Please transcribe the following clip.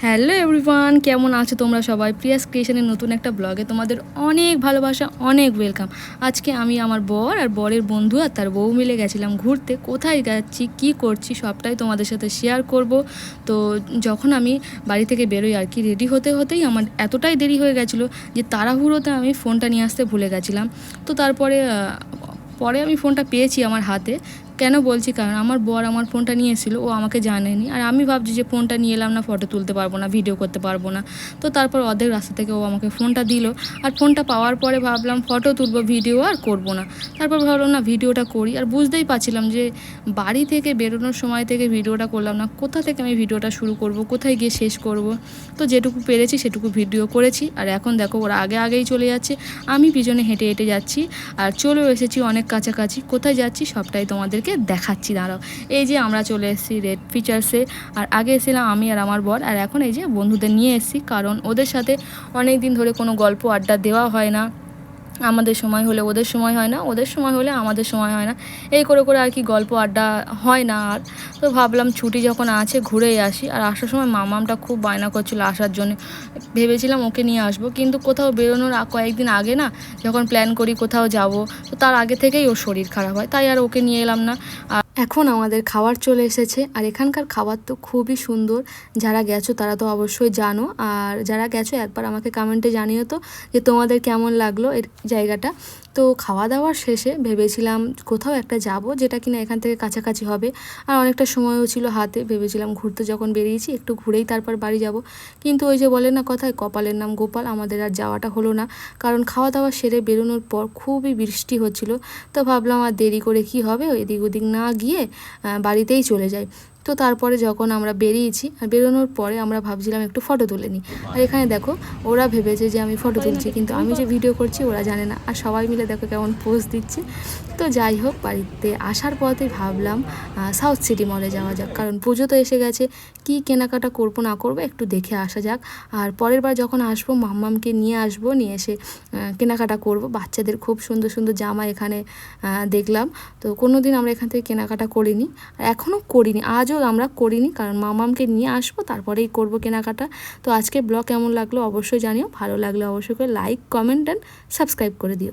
Hello everyone, কেমন আছো তোমরা সবাই? প্রিয়াস ক্রিয়েশনের নতুন একটা ব্লগে তোমাদের অনেক ভালোবাসা, অনেক ওয়েলকাম। আজকে আমি আমার বর আর বরের বন্ধু আর তার বউ মিলে গেছিলাম ঘুরতে। কোথায় যাচ্ছি, কি করছি সবটাই তোমাদের সাথে শেয়ার করব। তো যখন আমি বাড়ি থেকে বেরোই আর কি, রেডি হতে হতেই আমার এতটাই দেরি হয়ে গেছিলো যে তাড়াহুড়োতে আমি ফোনটা নিয়ে আসতে ভুলে গেছিলাম। তো তারপরে পরে আমি ফোনটা পেয়েছি আমার হাতে। কেন বলছি, কারণ আমার বর আমার ফোনটা নিয়ে এসেছিলো, ও আমাকে জানেনি। আর আমি ভাবছি যে ফোনটা নিয়ে এলাম না, ফটো তুলতে পারবো না, ভিডিও করতে পারবো না। তো তারপর অর্ধেক রাস্তা থেকে ও আমাকে ফোনটা দিল। আর ফোনটা পাওয়ার পরে ভাবলাম ফটো তুলবো, ভিডিও আর করব না। তারপর ভাবলাম না, ভিডিওটা করি। আর বুঝতেই পারছিলাম যে বাড়ি থেকে বেরোনোর সময় থেকে ভিডিওটা করলাম না, কোথা থেকে আমি ভিডিওটা শুরু করব, কোথায় গিয়ে শেষ করব। তো যেটুকু পেরেছি সেটুকু ভিডিও করেছি। আর এখন দেখো ওরা আগেই চলে যাচ্ছে, আমি পিছনে হেঁটে হেঁটে যাচ্ছি। আর চলেও এসেছি অনেক কাছাকাছি। কোথায় যাচ্ছি সবটাই তোমাদেরকে দেখাচ্ছি, দাঁড়াও। এই যে আমরা চলে এসেছি রেড ফিচার্সে। আর আগে এসেছিলাম আমি আর আমার বর, আর এখন এই যে বন্ধুদের নিয়ে এসেছি, কারণ ওদের সাথে অনেক দিন ধরে কোনো গল্প আড্ডা দেওয়া হয় না। আমাদের সময় হলে ওদের সময় হয় না, ওদের সময় হলে আমাদের সময় হয় না, এই করে করে আর কি গল্প আড্ডা হয় না আর। তো ভাবলাম ছুটি যখন আছে ঘুরেই আসি। আর আসার সময় মামামটা খুব বায়না করছিল আসার জন্য, ভেবেছিলাম ওকে নিয়ে আসবো, কিন্তু কোথাও বেরোনোর কয়েকদিন আগে না, যখন প্ল্যান করি কোথাও যাব, তো তার আগে থেকেই ওর শরীর খারাপ হয়, তাই আর ওকে নিয়ে এলাম না। আর এখন আমাদের খাবার চলে এসেছে, আর এখানকার খাবার তো খুবই সুন্দর। যারা গেছো তারা তো অবশ্যই জানো, আর যারা গেছো একবার আমাকে কমেন্টে জানিও তো যে তোমাদের কেমন লাগলো এর জায়গাটা। তো খাওয়া দাওয়ার শেষে ভেবেছিলাম কোথাও একটা যাব, যেটা কিনা এখান থেকে কাছাকাছি হবে, আর অনেকটা সময়ও ছিল হাতে। ভেবেছিলাম ঘুরতে যখন বেরিয়েছি একটু ঘুরেই তারপর বাড়ি যাব, কিন্তু ওই যে বলে না কথায়, কপালের নাম গোপাল, আমাদের আর যাওয়াটা হলো না। কারণ খাওয়া দাওয়া সেরে বেরোনোর পর খুবই বৃষ্টি হচ্ছিল। তো ভাবলাম আর দেরি করে কি হবে, এদিক ওদিক না গিয়ে বাড়িতেই চলে যাই। তো তারপরে যখন আমরা বেরিয়েছি, আর বেরোনোর পরে আমরা ভাবছিলাম একটু ফটো তুলে নিই। আর এখানে দেখো ওরা ভেবেছে যে আমি ফটো তুলছি, কিন্তু আমি যে ভিডিও করছি ওরা জানে না। আর সবাই মিলে দেখো কেমন পোজ দিচ্ছে। তো যাই হোক, বাড়িতে আসার পথে ভাবলাম সাউথ সিটি মলে যাওয়া যাক, কারণ পুজো তো এসে গেছে। কি কেনাকাটা করবো না করবো একটু দেখে আসা যাক। আর পরের বার যখন আসবো মাম্মামকে নিয়ে আসবো, নিয়ে এসে কেনাকাটা করব। বাচ্চাদের খুব সুন্দর সুন্দর জামা এখানে দেখলাম। তো কোনো দিন আমরা এখান থেকে কেনাকাটা করিনি, আর এখনও করিনি, আজও আমরা করিনি, কারণ মামামকে নিয়ে আসবো তারপরেই করব কেনাকাটা। তো আজকে ব্লগ কেমন লাগলো অবশ্যই জানিও, ভালো লাগলে অবশ্যই করে লাইক, কমেন্ট অ্যান্ড সাবস্ক্রাইব করে দিও।